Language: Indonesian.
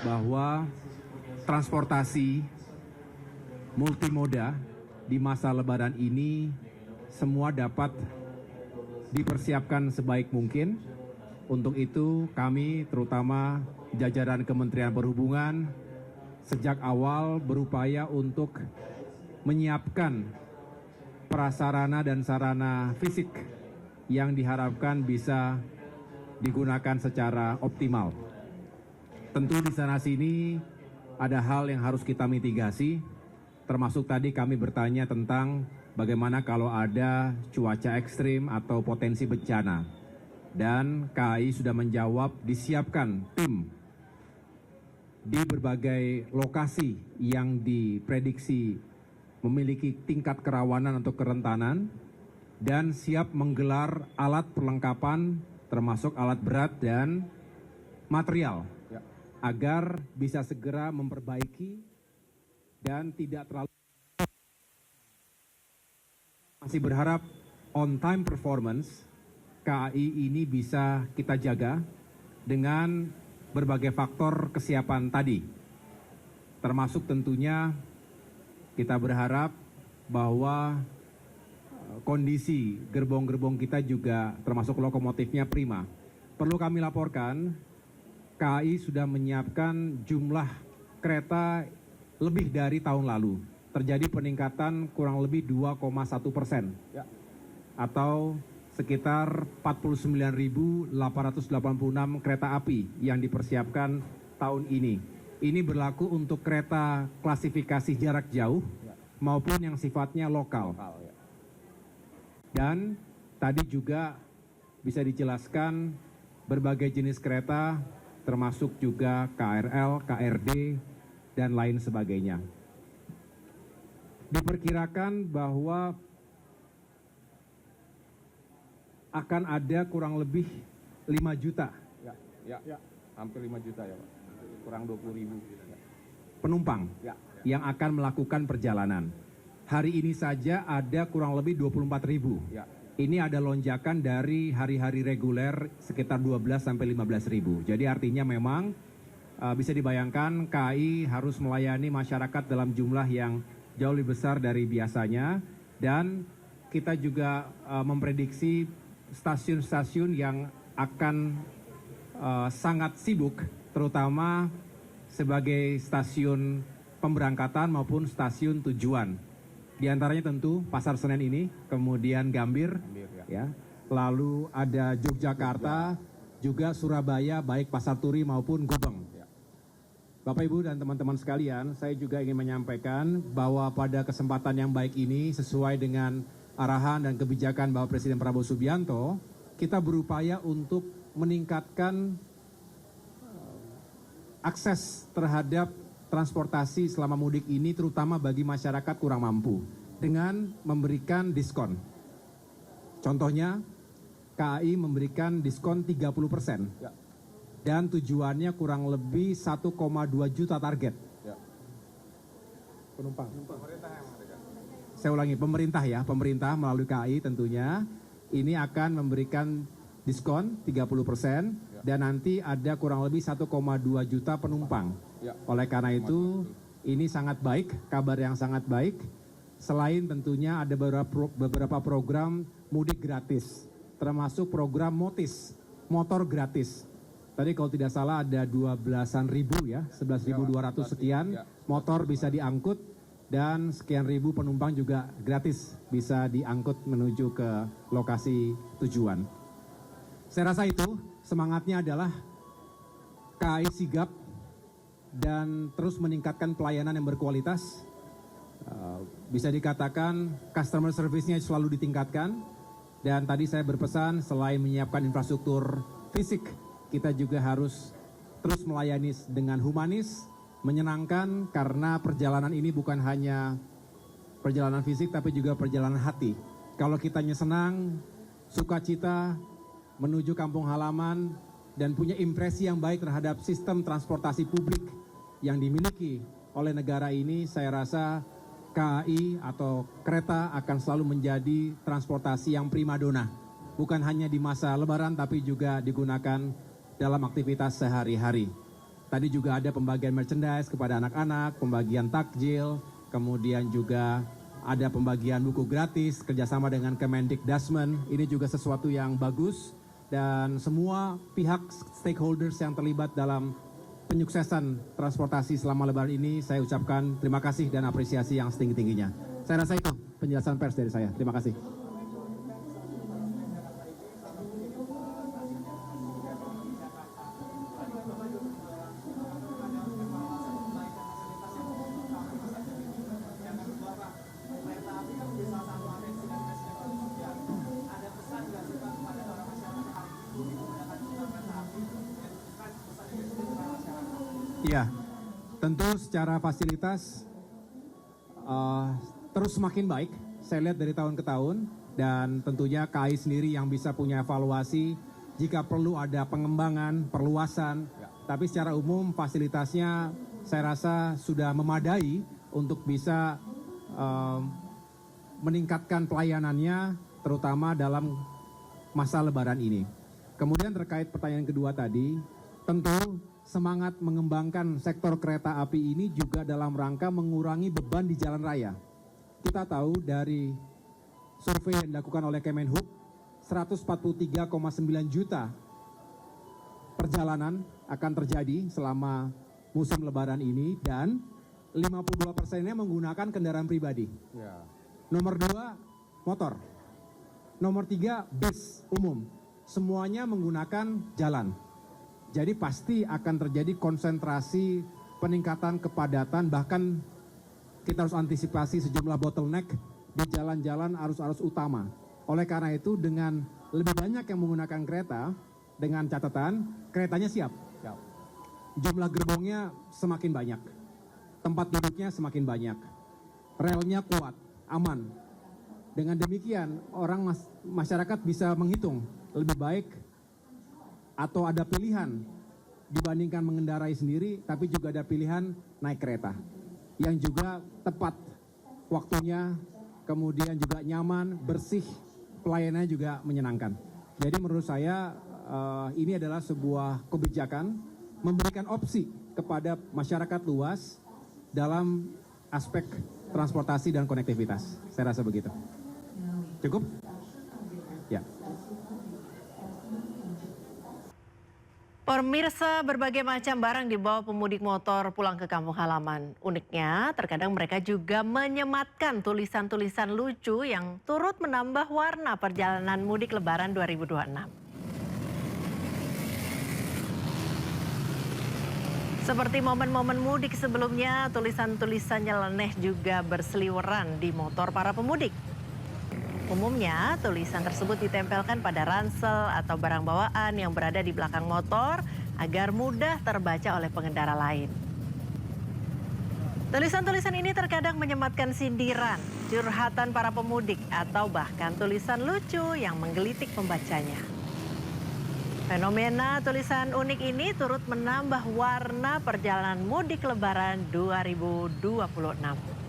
bahwa transportasi multimoda di masa Lebaran ini semua dapat dipersiapkan sebaik mungkin. Untuk itu kami terutama jajaran Kementerian Perhubungan sejak awal berupaya untuk menyiapkan prasarana dan sarana fisik yang diharapkan bisa digunakan secara optimal. Tentu di sana-sini ada hal yang harus kita mitigasi, termasuk tadi kami bertanya tentang bagaimana kalau ada cuaca ekstrim atau potensi bencana. Dan KAI sudah menjawab disiapkan tim di berbagai lokasi yang diprediksi memiliki tingkat kerawanan atau kerentanan dan siap menggelar alat perlengkapan termasuk alat berat dan material agar bisa segera memperbaiki dan tidak terlalu. Masih berharap on time performance KAI ini bisa kita jaga dengan berbagai faktor kesiapan tadi. Termasuk tentunya kita berharap bahwa kondisi gerbong-gerbong kita juga termasuk lokomotifnya prima. Perlu kami laporkan, KAI sudah menyiapkan jumlah kereta lebih dari tahun lalu. Terjadi peningkatan kurang lebih 2,1%. Atau sekitar 49.886 kereta api yang dipersiapkan tahun ini. Ini berlaku untuk kereta klasifikasi jarak jauh maupun yang sifatnya lokal. Dan tadi juga bisa dijelaskan berbagai jenis kereta termasuk juga KRL, KRD, dan lain sebagainya. Diperkirakan bahwa akan ada kurang lebih 5 juta. Hampir 5 juta ya Pak. Kurang 20.000 penumpang yang akan melakukan perjalanan. Hari ini saja ada kurang lebih 24.000. Ini ada lonjakan dari hari-hari reguler sekitar 12 sampai 15.000. Jadi artinya memang bisa dibayangkan KAI harus melayani masyarakat dalam jumlah yang jauh lebih besar dari biasanya, dan kita juga memprediksi stasiun-stasiun yang akan sangat sibuk, terutama sebagai stasiun pemberangkatan maupun stasiun tujuan. Di antaranya tentu Pasar Senen ini, kemudian Gambir, lalu ada Yogyakarta, juga Surabaya, baik Pasar Turi maupun Gubeng. Bapak Ibu dan teman-teman sekalian, saya juga ingin menyampaikan bahwa pada kesempatan yang baik ini, sesuai dengan arahan dan kebijakan Bapak Presiden Prabowo Subianto, kita berupaya untuk meningkatkan akses terhadap transportasi selama mudik ini, terutama bagi masyarakat kurang mampu, dengan memberikan diskon. Contohnya, KAI memberikan diskon 30%, dan tujuannya kurang lebih 1,2 juta target. Penumpang. Saya ulangi, pemerintah melalui KAI tentunya ini akan memberikan diskon 30% dan nanti ada kurang lebih 1,2 juta penumpang. Oleh karena itu ini sangat baik, kabar yang sangat baik. Selain tentunya ada beberapa program mudik gratis, termasuk program Motis, motor gratis. Tadi kalau tidak salah ada 12.000 ya, 11.200 sekian motor bisa diangkut. Dan sekian ribu penumpang juga gratis bisa diangkut menuju ke lokasi tujuan. Saya rasa itu semangatnya adalah KAI sigap dan terus meningkatkan pelayanan yang berkualitas. Bisa dikatakan customer service-nya selalu ditingkatkan. Dan tadi saya berpesan selain menyiapkan infrastruktur fisik, kita juga harus terus melayani dengan humanis, menyenangkan, karena perjalanan ini bukan hanya perjalanan fisik tapi juga perjalanan hati. Kalau kitanya senang, sukacita, menuju kampung halaman, dan punya impresi yang baik terhadap sistem transportasi publik yang dimiliki oleh negara ini, saya rasa KAI atau kereta akan selalu menjadi transportasi yang primadona. Bukan hanya di masa Lebaran tapi juga digunakan dalam aktivitas sehari-hari. Tadi juga ada pembagian merchandise kepada anak-anak, pembagian takjil, kemudian juga ada pembagian buku gratis kerjasama dengan Kemendikbudrismen. Ini juga sesuatu yang bagus dan semua pihak stakeholders yang terlibat dalam penyuksesan transportasi selama Lebaran ini saya ucapkan terima kasih dan apresiasi yang setinggi-tingginya. Saya rasa itu penjelasan pers dari saya. Terima kasih. Ya, tentu secara fasilitas terus semakin baik. Saya lihat dari tahun ke tahun dan tentunya KAI sendiri yang bisa punya evaluasi jika perlu ada pengembangan, perluasan. Tapi secara umum fasilitasnya saya rasa sudah memadai untuk bisa meningkatkan pelayanannya terutama dalam masa Lebaran ini. Kemudian terkait pertanyaan kedua tadi, tentu semangat mengembangkan sektor kereta api ini juga dalam rangka mengurangi beban di jalan raya. Kita tahu dari survei yang dilakukan oleh Kemenhub, 143,9 juta perjalanan akan terjadi selama musim Lebaran ini dan 52%-nya menggunakan kendaraan pribadi. Ya. Nomor 2, motor. Nomor 3, bis umum. Semuanya menggunakan jalan. Jadi pasti akan terjadi konsentrasi peningkatan kepadatan, bahkan kita harus antisipasi sejumlah bottleneck di jalan-jalan arus-arus utama. Oleh karena itu dengan lebih banyak yang menggunakan kereta, dengan catatan keretanya siap. Jumlah gerbongnya semakin banyak, tempat duduknya semakin banyak, relnya kuat, aman. Dengan demikian masyarakat bisa menghitung lebih baik atau ada pilihan dibandingkan mengendarai sendiri, tapi juga ada pilihan naik kereta yang juga tepat waktunya, kemudian juga nyaman, bersih, pelayanannya juga menyenangkan. Jadi menurut saya ini adalah sebuah kebijakan memberikan opsi kepada masyarakat luas dalam aspek transportasi dan konektivitas. Saya rasa begitu. Cukup? Ya. Pemirsa, berbagai macam barang dibawa pemudik motor pulang ke kampung halaman. Uniknya, terkadang mereka juga menyematkan tulisan-tulisan lucu yang turut menambah warna perjalanan mudik Lebaran 2026. Seperti momen-momen mudik sebelumnya, tulisan-tulisan nyeleneh juga berseliweran di motor para pemudik. Umumnya, tulisan tersebut ditempelkan pada ransel atau barang bawaan yang berada di belakang motor agar mudah terbaca oleh pengendara lain. Tulisan-tulisan ini terkadang menyematkan sindiran, curhatan para pemudik, atau bahkan tulisan lucu yang menggelitik pembacanya. Fenomena tulisan unik ini turut menambah warna perjalanan mudik Lebaran 2026.